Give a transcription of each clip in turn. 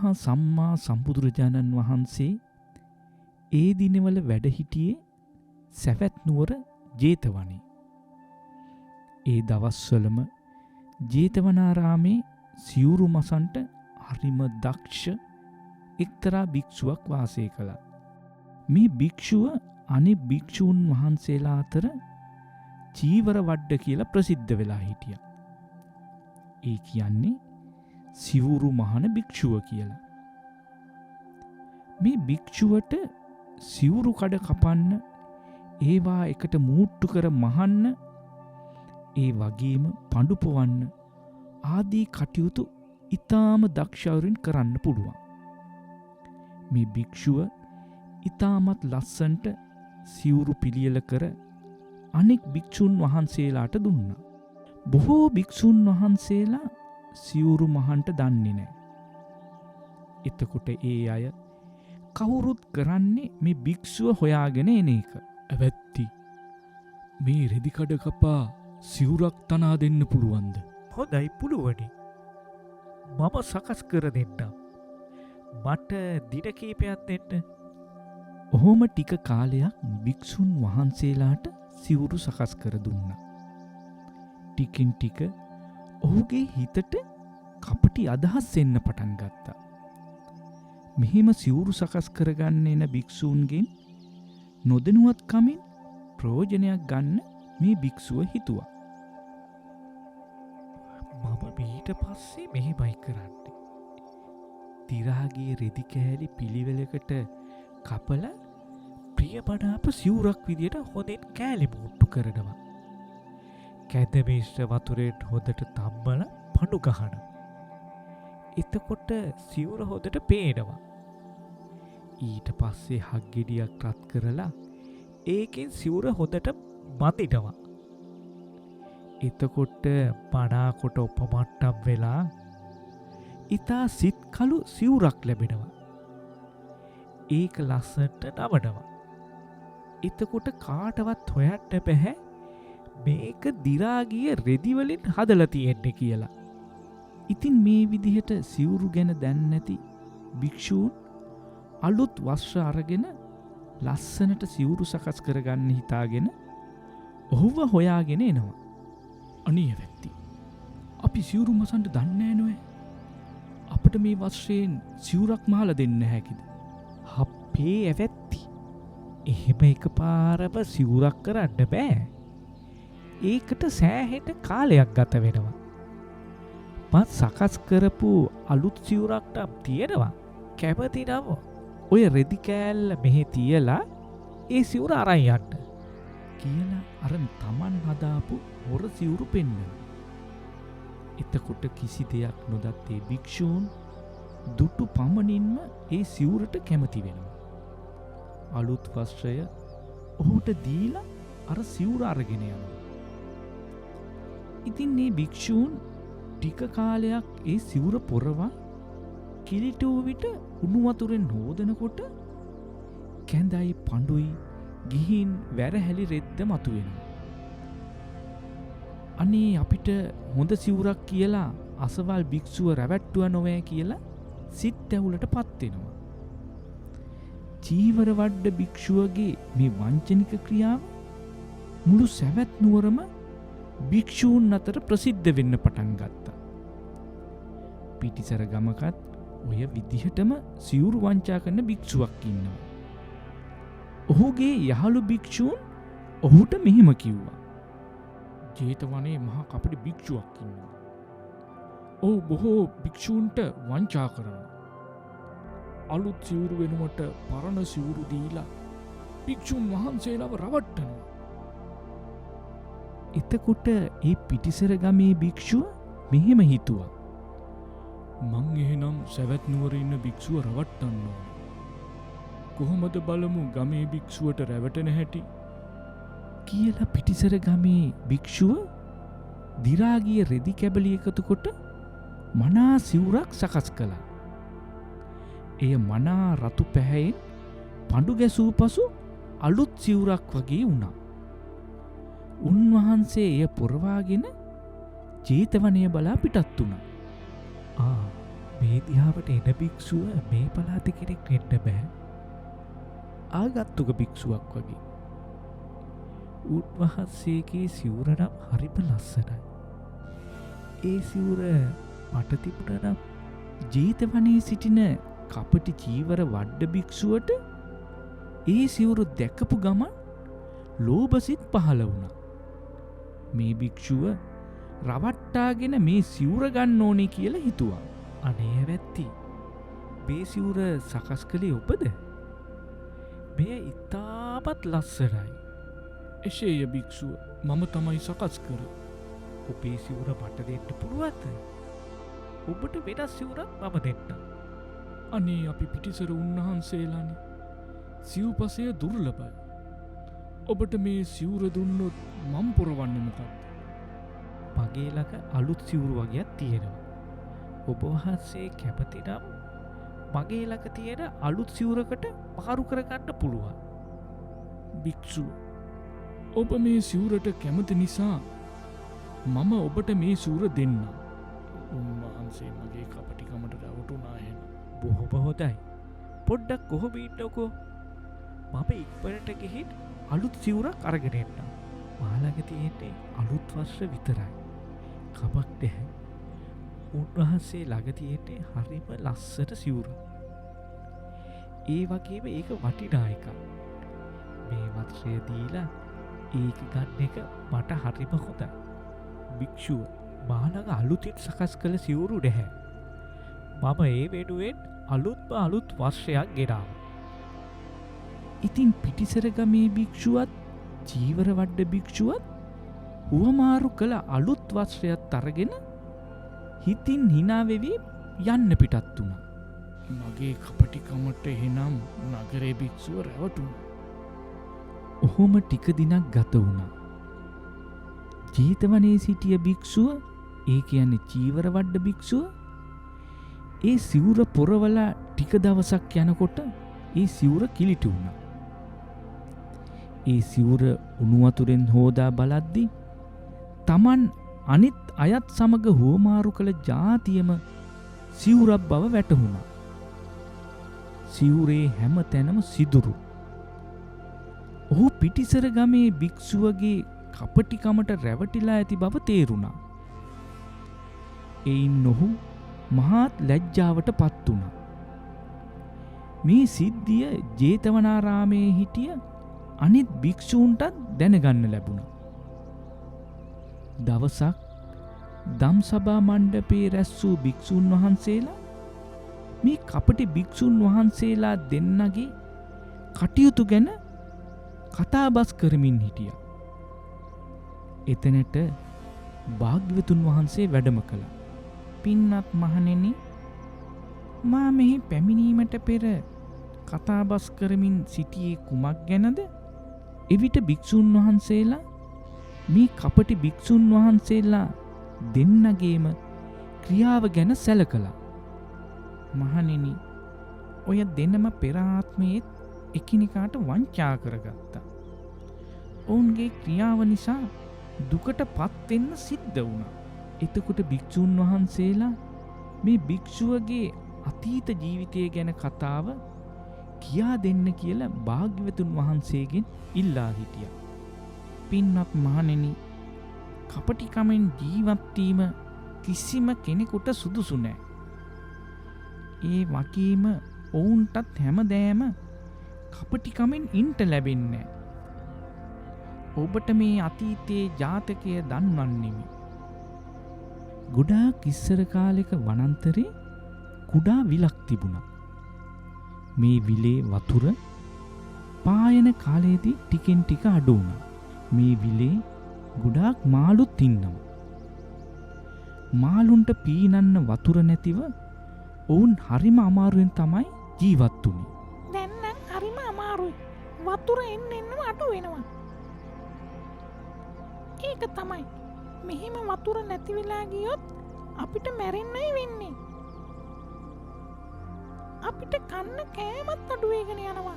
මහා සම්මා සම්බුදුරජාණන් වහන්සේ ඒ දිනවල වැඩ සිටියේ සැවැත් නුවර ජේතවනේ. ඒ දවස්වලම ජේතවනාරාමේ සිවුරු මසන්ට හරිම දක්ෂ එක්තරා භික්ෂුවක් වාසය කළා. මේ භික්ෂුව අනෙක් භික්ෂූන් වහන්සේලා අතර චීවර වඩ්ඩ කියලා ප්‍රසිද්ධ වෙලා හිටියා. ඒ කියන්නේ සිවුරු මහන භික්ෂුව කියලා. මේ භික්ෂුවට සිවුරු කඩ කපන්න, ඒවා එකට මූට්ටු කර මහන්න, ඒ වගේම පඳු පොවන්න ආදී කටයුතු ඊටාම දක්ෂවරින් කරන්න පුළුවන්. මේ භික්ෂුව ඊටමත් ලස්සන්ට සිවුරු පිළියෙල කර අනෙක් භික්ෂුන් වහන්සේලාට දුන්නා. බොහෝ භික්ෂුන් වහන්සේලා සිවුරු මහන්ට දන්නේ නැහැ. එතකොට ඒ අය කවුරුත් කරන්නේ මේ භික්ෂුව හොයාගෙන එන එක. "ඇවැත්ති, මේ රෙදි කඩ කපා සිවුරක් තනා දෙන්න පුළුවන්ද?" "හොඳයි, පුළුවනි. මම සකස් කර දෙන්නම්. මට දින කීපයක් දෙන්න." ඔහොම ටික කාලයක් භික්ෂුන් වහන්සේලාට සිවුරු සකස් කර දුන්නා. ටිකින් ටික ඔහුගේ හිතට කපටි අදහස් එන්න පටන් ගත්තා. මෙහෙම සිවුරු සකස් කරගන්න එන භික්ෂූන්ගෙන් නොදැනුවත් කමින් ප්‍රයෝජනයක් ගන්න මේ භික්ෂුව හිතුවා. "මම ඊට පස්සේ මෙහෙමයි කරන්නේ. දිරාගේ රෙදි කෑලි පිළිවෙලකට කපල ප්‍රියමනාප සිවුරක් විදියට හොඳින් කෑලි මුට්ටු කරනවා. කැඳ මිශ්‍ර වතුරෙන් හොඳට තම්බල පඳු ගහන. එතකොට සිවුර හොඳට පේනවා. ඊට පස්සේ හක්ගෙඩියක් රත් කරලා ඒකෙන් සිවුර හොඳට මතිනවා. එතකොට පනාකොට උපමට්ටම් වෙලා ඉතා සිත් කළු සිවුරක් ලැබෙනවා. ඒක ලස්සට නවනවා. එතකොට කාටවත් හොයන්න බැහැ මේක දිරාගිය රෙදිවලින් හදලා තියෙන්නේ කියලා. ඉතින් මේ විදිහට සිවුරු ගැන දැන් නැති භික්ෂූන් අලුත් වස්ත්‍ර අරගෙන ලස්සනට සිවුරු සකස් කරගන්න හිතාගෙන ඔහුව හොයාගෙන එනවා. "අනේ ඇවැත්ති, අපි සිවුරු මසන්ට දන්නේ නෑ. අපිට මේ වස්ත්‍රයෙන් සිවුරක් මහලා දෙන්න හැකිද?" "අපේ ඇවැත්ති, එහෙම එකපාරම සිවුරක් කරන්න බෑ. ඒකට සෑහෙන කාලයක් ගත වෙනවා. මං සකස් කරපු අලුත් සිවුරක් නම් තියෙනවා. කැමති නම් ඔය රෙදි කෑල්ල මෙහෙ තියලා ඒ සිවුර අරන් යන්න" කියලා අර තමන් හදාපු හොර සිවුරු පෙන්වනවා. එතකොට කිසි දෙයක් නොදත් ඒ භික්ෂූන් දුටු පමණින්ම ඒ සිවුරට කැමති වෙනවා. අලුත් වස්ත්‍රය ඔහුට දීලා අර සිවුර අරගෙන යනවා. ඉතින් මේ භික්ෂූන් ටික කාලයක් ඒ සිවුර පොරවා කිලිටූ විට උණු වතුරෙන් හෝදනකොට කැඳයි පඳුයි ගිහින් වැරහැලි රෙද්ද මතුවෙනවා. "අනේ අපිට හොඳ සිවුරක් කියලා අසවල් භික්ෂුව රැවැට්ටුව නොවෑ" කියලා සිත් ඇවුලට පත්වෙනවා. චීවර වඩ්ඩ භික්ෂුවගේ මේ වංචනික ක්‍රියාව මුළු සැවැත් නුවරම භික්ෂූන් අතර ප්‍රසිද්ධ වෙන්න පටන් ගත්තා. පිටිසර ගමකත් ඔය විදිහටම සිවුරු වංචා කරන භික්ෂුවක් ඉන්නවා. ඔහුගේ යහළු භික්ෂූන් ඔහුට මෙහෙම කිව්වා. "ජේතවනේ මහා කපටි භික්ෂුවක් ඉන්නවා. ඔහු බොහෝ භික්ෂූන්ට වංචා කරනවා. අලුත් සිවුරු වෙනුවට පරණ සිවුරු දීලා භික්ෂුන් වහන්සේලාව රවට්ටනවා." එතකොට ඒ පිටිසර ගමේ භික්ෂුව මෙහෙම හිතුවා. "මං එහෙනම් සැවැත් නුවර ඉන්න භික්ෂුව රවට්ටන්න ඕන. කොහොමද බලමු ගමේ භික්ෂුවට රැවටෙන හැටි" කියලා පිටිසර ගමේ භික්ෂුව දිරාගිය රෙදි කැබලි එකතු කොට මනා සිවුරක් සකස් කළා. එය මනා රතු පැහැයෙන් පඳු ගැසූ පසු අලුත් සිවුරක් වගේ වුණා. උන්වහන්සේ එය පොරවාගෙන ජේතවනය බලා පිටත් වුණා. මේ දිහාවට එන භික්ෂුව මේ පළාතේ කෙනෙක් වෙන්න බෑ. ආගන්තුක භික්ෂුවක් වගේ. උන්වහන්සේගේ සිවුර නම් හරිම ලස්සනයි. ඒ සිවුර මට තිබුණ නම් ජීතවනයේ සිටින කපටි චීවර වඩ්ඩ භික්ෂුවට ඒ සිවුරු දැකපු ගමන් ලෝභසිත පහළ වුණා. මේ භික්ෂුව රවට්ටාගෙන මේ සිවුර ගන්න ඕනේ කියලා හිතුවා. අනේ වැත්ති, මේ සිවුර සකස් කළේ ඔබද? මෙය ඉතාමත් ලස්සනයි. එසේය භික්ෂුව, මම තමයි සකස් කරේ. ඔබේ සිවුර මට දෙන්න පුළුවන්ද? ඔබට වෙනස් සිවුරක් මම දෙන්නම්. අනේ අපි පිටිසර උන්වහන්සේලානේ. සිව්පසය දුර්ලභයි. ඔබට මේ සිවුර දුන්නොත් මම් පුරවන්නේ මොකක්ද? මගේ ළඟ අලුත් සිවුරු වගේක් තියෙනවා. ඔබ වහන්සේ කැමති නම් මගේ ළඟ තියෙන අලුත් සිවුරකට මාරු කරගන්න පුළුවන්. භික්ෂුව, ඔබ මේ සිවුරට කැමති නිසා මම ඔබට මේ සිවුර දෙන්නම්. උන්වහන්සේ මගේ කපටිකමට රැවටුණා එහෙම. බොහොම හොඳයි. පොඩ්ඩක් කොහොම ඉන්නකෝ. මම ඉක්මනට ගිහින් අලුත් සිවුරක් අරගෙන එන්නම්. මා ළඟ තියෙන්නේ අලුත් වස්ත්‍ර විතරයි. කමක් නැහැ. උන්වහන්සේ ළඟ තියෙන්නේ හරිම ලස්සන සිවුරක්. ඒ වගේම ඒක වටිනා එකක්. මේ වස්ත්‍රය දීලා ඒක ගන්න එක මට හරිම හොඳයි. භික්ෂුව, මා ළඟ අලුතින් සකස් කළ සිවුරු නැහැ. මම ඒ වෙනුවෙන් අලුත් වස්ත්‍රයක් ගෙනාවා. ඉතින් පිටිසර ගමේ භික්ෂුවත් චීවර වඩ්ඩ භික්ෂුවත් හුවමාරු කළ අලුත් වස්ත්‍රයක් අරගෙන හිතින් hina වෙවි යන්න පිටත් වුණා. මගේ කපටිකමට එහෙනම් නගරේ භික්ෂුව රැවටුණා. ඔහොම ටික දිනක් ගත වුණා. ජීතවනයේ සිටිය භික්ෂුව, ඒ කියන්නේ චීවර වඩ්ඩ භික්ෂුව, ඒ සිවුර පොරවලා ටික දවසක් යනකොට ඒ සිවුර කිලිටි වුණා. ඒ සිවුර උණු වතුරෙන් හෝදා බලද්දි Taman අනිත් අයත් සමග හුවමාරු කළ ජාතියම සිවුරක් බව වැටහුණා. සිවුරේ හැම තැනම සිදුරු. ඔහු පිටිසර ගමේ භික්ෂුවගේ කපටිකමට රැවටිලා ඇති බව තේරුණා. එයින් ඔහු මහත් ලැජ්ජාවට පත් වුණා. මේ සිද්ධිය ජේතවනාරාමයේ හිටිය අනිත් භික්ෂූන්ටත් දැනගන්න ලැබුණා. දවසක් දම්සභා මණ්ඩපයේ රැස් වූ භික්ෂූන් වහන්සේලා මේ කපටි භික්ෂූන් වහන්සේලා දෙන්නගේ කටයුතු ගැන කතාබස් කරමින් හිටියා. එතනට භාග්‍යවතුන් වහන්සේ වැඩම කළා. පින්වත් මහණෙනි, මා මෙහි පැමිණීමට පෙර කතාබස් කරමින් සිටියේ කුමක් ගැනද? එවිට භික්ෂූන් වහන්සේලා මේ කපටි භික්ෂූන් වහන්සේලා දෙන්නගේම ක්‍රියාව ගැන සැලකලා. මහණෙනි, ඔය දෙන්නම පෙර ආත්මයේත් එකිනෙකාට වංචා කරගත්තා. ඔවුන්ගේ ක්‍රියාව නිසා දුකට පත් වෙන්න සිද්ධ වුණා. එතකොට භික්ෂූන් වහන්සේලා මේ භික්ෂුවගේ අතීත ජීවිතය ගැන කතාව කියා දෙන්න කියලා භාග්‍යවතුන් වහන්සේගෙන් ඉල්ලා හිටියා. පින්වත් මහණෙනි, කපටිකමෙන් ජීවත් වීම කිසිම කෙනෙකුට සුදුසු නෑ. ඒ වගේම ඔවුන්ටත් හැමදෑම කපටිකමෙන් ඉන්ට ලැබෙන්නේ. ඔබට මේ අතීතයේ ජාතකය දන්වන්නෙමි. ගොඩාක් ඉස්සර කාලෙක වනාන්තරේ කුඩා විලක් තිබුණා. මේ විලේ වතුර පායන කාලයේදී ටිකෙන් ටික අඩු වුණා. මේ විලේ ගොඩාක් මාළුත් ඉන්නවා. මාළුන්ට පීනන්න වතුර නැතිව ඔවුන් හරිම අමාරුවෙන් තමයි ජීවත් වුනේ. දැන් නම් හරිම අමාරුයි. වතුර එන්න අඩු වෙනවා. ඒක තමයි. මෙහෙම වතුර නැති වෙලා ගියොත් අපිට මැරෙන්නයි වෙන්නේ. අපිට කන්න කෑමත් අඩු වෙගෙන යනවා.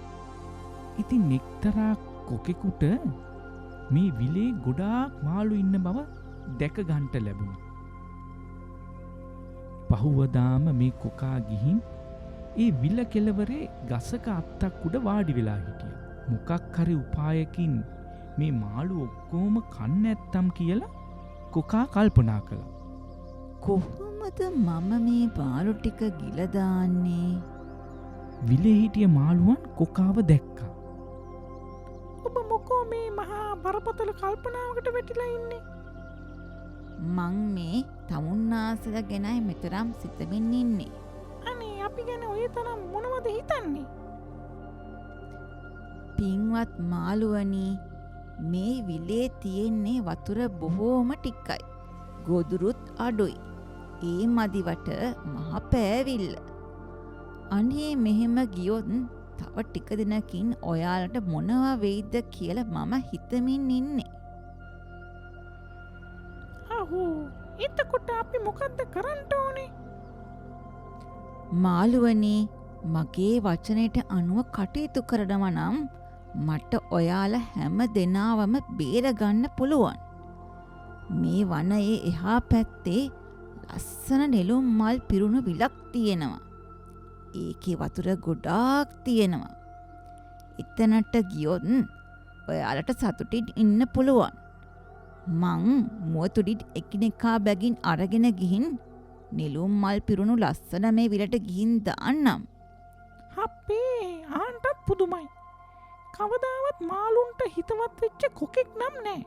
ඉතින් එක්තරා කොකෙකුට මේ විලේ ගොඩාක් මාළු ඉන්න බව දැක ගන්නට ලැබුණා. පහුවදාම මේ කොකා ගිහින් ඒ විල කෙළවරේ ගසක අත්තක් උඩ වාඩි වෙලා හිටිය. මොකක් හරි උපායකින් මේ මාළු ඔක්කෝම කන්න ඇත්තම් කියලා කොකා කල්පනා කළා. කොහොමද මම මේ පාලු ටික ගිලදාන්නේ? විලේ හිටිය මාළුවන් කොකාව දැක්කා. ඔබ මොකෝ මේ මහා බරපතල කල්පනාවකට වැටිලා ඉන්නේ? මං මේ තමුන්නාසල ගැනයි මෙතරම් සිතමින් ඉන්නේ. අනේ අපි ගැන ඔය තරම් මොනවද හිතන්නේ? පින්වත් මාළුවනි, මේ විලේ තියෙන්නේ වතුර බොහෝම ටිකයි. ගොදුරුත් අඩුයි. ඒ මදිවට මහ පෑවිල්ල. අනේ මෙහෙම ගියොත් තව ටික දිනකින් ඔයාලට මොනවා වෙයිද කියලා මම හිතමින් ඉන්නේ. අහෝ, එතකොට අපි මොකද්ද කරන්න ඕනේ? මාළුවනි, මගේ වචනයට අනුව කටයුතු කරනවා නම් මට ඔයාලා හැම දෙනාවම බේරගන්න පුළුවන්. මේ වනයේ එහා පැත්තේ ලස්සන නෙළුම් මල් පිරුණු විලක් තියෙනවා. ඒකේ වතුර ගොඩාක් තියෙනවා. එතනට ගියොත් ඔයාලට සතුටින් ඉන්න පුළුවන්. මං මුවතුඩිත් එකිනෙකා බැගින් අරගෙන ගිහින් නෙළුම් මල් පිරුණු ලස්සන මේ විලට ගිහින් දාන්නම්. අපේ ආන්ටත් පුදුමයි. කවදාවත් මාළුන්ට හිතවත් වෙච්ච කොකෙක් නම් නෑ.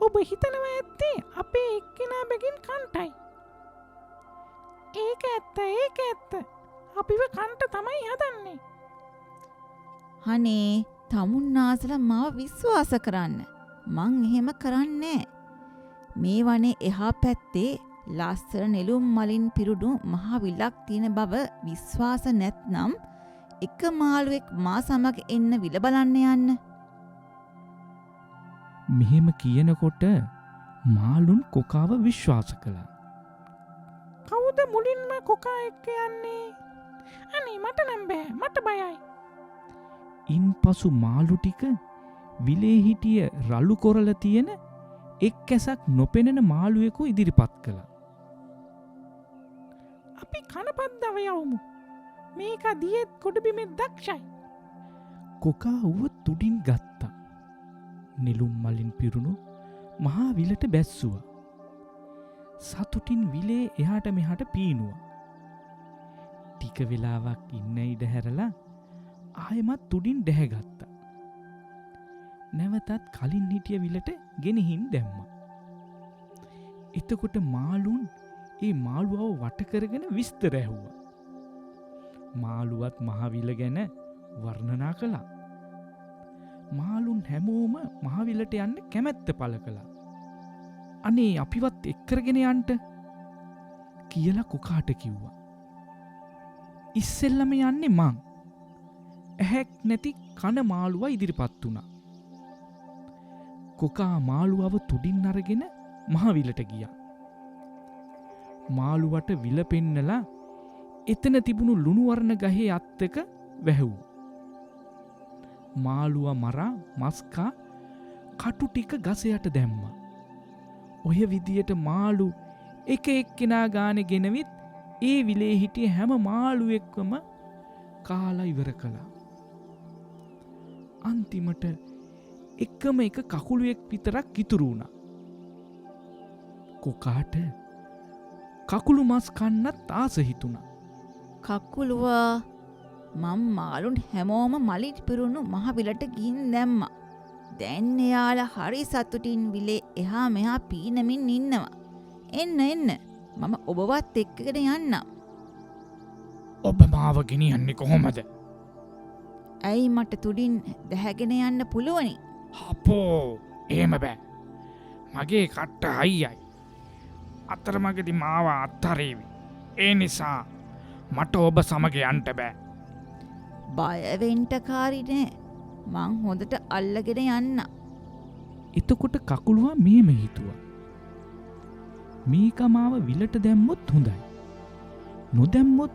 ඔබ හිතනවා ඇත්තේ අපේ එක්කෙනා බැගින් කන්ටයි. ඒක ඇත්ත. අපිව කන්ට තමයි හදන්නේ. අනේ තමුන්නාසල මාව විශ්වාස කරන්න. මං එහෙම කරන්නේ. මේ වනේ එහා පැත්තේ ලස්සන නෙළුම් මලින් පිරුණු මහ විලක් තියෙන බව විශ්වාස නැත්නම් එක මාළුවෙක් මා සමග එන්න විල බලන්න යන්න. මෙහෙම කියනකොට මාළුන් කොකාව විශ්වාස කළා. කවුද මුලින්ම කොකා එක්ක යන්නේ? අනේ මට නම් බෑ. මට බයයි. ඉන්පසු මාළු ටික විලේ හිටිය රළු කොරල තියෙන එක් ඇසක් නොපෙනෙන මාළුවෙකු ඉදිරිපත් කළා. අපි කනපද්දව යවමු. මේක දියෙත් ගොඩබිමෙත් දක්ෂයි. කොකා ඌව තුඩින් ගත්තා. නෙළුම් මලින් පිරුණු මහා විලට බැස්සුවා. සතුටින් විලේ එහාට මෙහාට පීනුවා. ටික වෙලාවක් ඉන්න ඉඩ හැරලා ආයෙමත් තුඩින් දැහැගත්තා. නැවතත් කලින් හිටිය විලට ගෙනහින් දැම්මා. එතකොට මාළුන් ඒ මාළුවව වට කරගෙන විස්තර ඇහුවා. මාළුවත් මහවිල ගැන වර්ණනා කළා. මාළුන් හැමෝම මහවිලට යන්න කැමැත්ත පළ කළා. අනේ අපිවත් එක්කරගෙන යන්ට කියලා කොකාට කිව්වා. ඉස්සෙල්ලම යන්නේ මං. ඇහැක් නැති කන මාළුව ඉදිරිපත් වුණා. කොකා මාළුවව තුඩින් අරගෙන මහවිලට ගියා. මාළුවට විල පෙන්නලා එතන තිබුණු ලුණුවර්ණ ගහේ අත්තක වැහැවූ. මාළුව මරා මස්කා කටු ටික ගසයට දැම්මා. ඔය විදියට මාළු එක එක්කෙනා ගානේ ගෙනවිත් ඒ විලේ හිටිය හැම මාළුවෙක්වම කාලා ඉවර කළා. අන්තිමට එකම එක කකුළුවෙක් විතරක් ඉතුරු වුණා. කොකාට කකුළු මස් කන්නත් ආස හිතුණා. කකුළුවා, මං මාළුන් හැමෝම මලිට පිරුණු මහ විලට ගිහින් දැම්මා. දැන් එයාලා හරි සතුටින් විලේ එහා මෙහා පීනමින් ඉන්නවා. එන්න මම ඔබවත් එක්කගෙන යන්නම්. ඔබ මාව ගෙනියන්නේ කොහොමද? ඇයි මට තුඩින් දැහැගෙන යන්න පුළුවනි? අපෝ එහෙම බෑ. මගේ කට්ට අයියයි. අතරමඟදි මාව අත්හරීවි. ඒ නිසා මට ඔබ සමග යන්ට බෑ. බයවෙන්ට කාරිනේ. මං හොඳට අල්ලගෙන යන්න. එතකොට කකුළුවා මෙහෙම හිතුවා. මේක මාව විලට දැම්මොත් හොඳයි. නොදැම්මොත්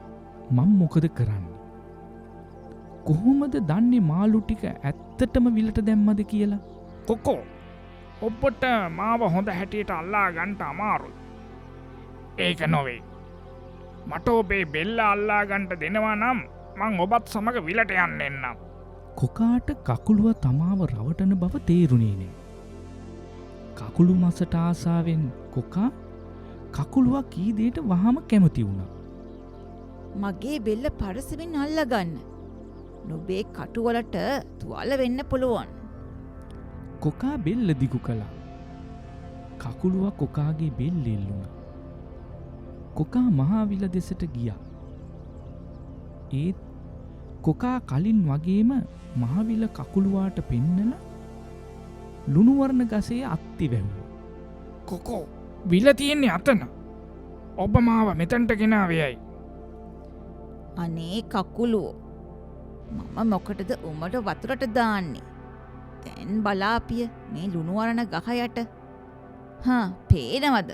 මං මොකද කරන්නේ? කොහොමද දන්නේ මාළු ටික ඇත්තටම විලට දැම්මද කියලා? කොකෝ, ඔබට මාව හොඳ හැටියට අල්ලා ගන්ට අමාරුයි. ඒක නොවේ. මට ඔබේ බෙල්ල අල්ලා ගන්ට දෙනවා නම් මං ඔබත් සමඟ විලට යන්න එන්නම්. කොකාට කකුළුව තමාව රවටන බව තේරුණේ නෑ. කකුළු මසට ආසාවෙන් කොකා කකුළුවා කීදේට වහම කැමති වුණා. මගේ බෙල්ල පරසමින් අල්ලගන්න. නොබේ කටුවලට තුවාල වෙන්න පුළුවන්. කොකා බෙල්ල දිගු කළා. කකුළුවා කොකාගේ බෙල්ල එල්ලුණා. කොකා මහාවිල දෙසට ගියා. ඒත් කොකා කලින් වගේම මහවිල කකුළුවාට පෙන්නල ලුණුවර්ණ ගසේ අත්ති වැැව්වා. කොකෝ විල තියෙන්නේ අතන. ඔබ මාව මෙතැන්ට ගෙනාවයයි. අනේ කකුලුවෝ මම මොකටද උමට වතුරට දාන්නේ. තැන් බලාපිය මේ ලුණුවරණ ගහයට. පේනවද?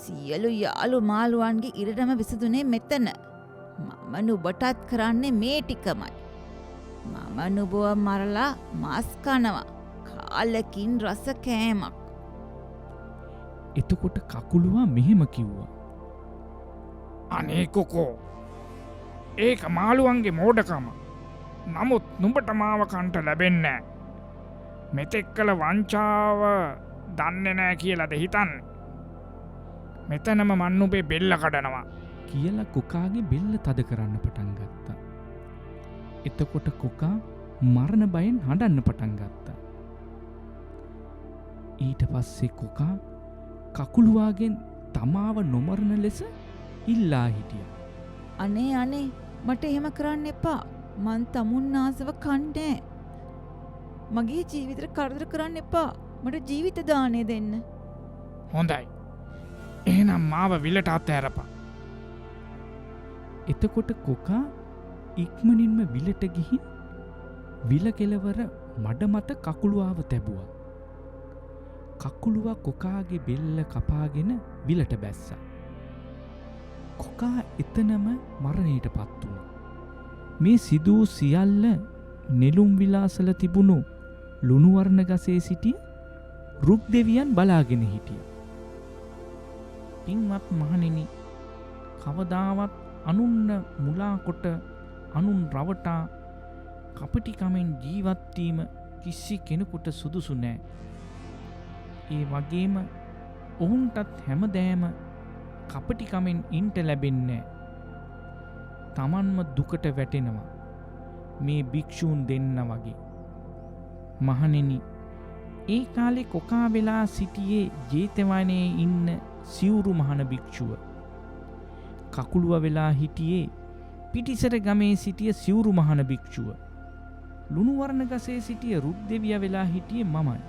සියලු යාළු මාළුවන්ගේ ඉරටම විසදුනේ මෙතන. මම නුබටත් කරන්නේ මේ ටිකමයි. මම නුබව මරලා මස් කනවා. කාලකින් රස කෑමක්. එතකොට කකුළුවා මෙහෙම කිව්වා. අනේ කොකෝ ඒක මාළුවන්ගේ මෝඩකම. නමුත් නුඹට මාව කන්ට ලැබෙන්නෑ. මෙතෙක් කළ වංචාව දන්නේ නෑ කියලද හිතන්න. මෙතනම මන්නුබේ බෙල්ල කඩනවා. කියලා කොකාගේ බෙල්ල තද කරන්න පටන් ගත්තා. එතකොට කොකා මරණ බයෙන් හඬන්න පටන් ගත්තා. ඊට පස්සේ කොකා කකුළුවාගෙන් තමාව නොමරණ ලෙස ඉල්ලා හිටිය. අනේ මට එහෙම කරන්න එපා. මන් තමුන් ආසව කණ්ඩෑ. මගේ ජීවිතට කරදර කරන්න එපා. මට ජීවිත දානය දෙන්න. හොඳයි. එහෙනම් මාව විලට අත්හැරපා. එතකොට කොකා ඉක්මනින්ම විලට ගිහින් විල කෙලවර මඩ මත කකුළුවාව තැබුවා. කකුළුවා කොකාගේ බෙල්ල කපාගෙන විලට බැස්සා. කොකා එතනම මරණයට පත් වුණා. මේ සිදූ සියල්ල නෙළුම් විලාසල තිබුණු ලුණුවර්ණ ගසේ සිටිය රුක් දෙවියන් බලාගෙන හිටිය. පින්වත් මහණෙනි, කවදාවත් අනුන්න මුලාකොට අනුන් රවටා කපටිකමෙන් ජීවත්වීම කිසි කෙනෙකුට සුදුසු නෑ. ඒ වගේම ඔවුන්ටත් හැමදෑම කපටිකමෙන් ඉන්ට ලැබෙන්නේ. තමන්ම දුකට වැටෙනවා මේ භික්ෂූන් දෙන්න වගේ. මහණෙනි, ඒ කාලේ කොකා වෙලා සිටියේ ජේතවනයේ ඉන්න සිවුරු මහන භික්ෂුව. කකුළුව වෙලා හිටියේ පිටිසර ගමේ සිටිය සිවුරු මහන භික්ෂුව. ලුණුවර්ණ ගසේ සිටිය රුද්දෙවිය වෙලා හිටියේ මමයි.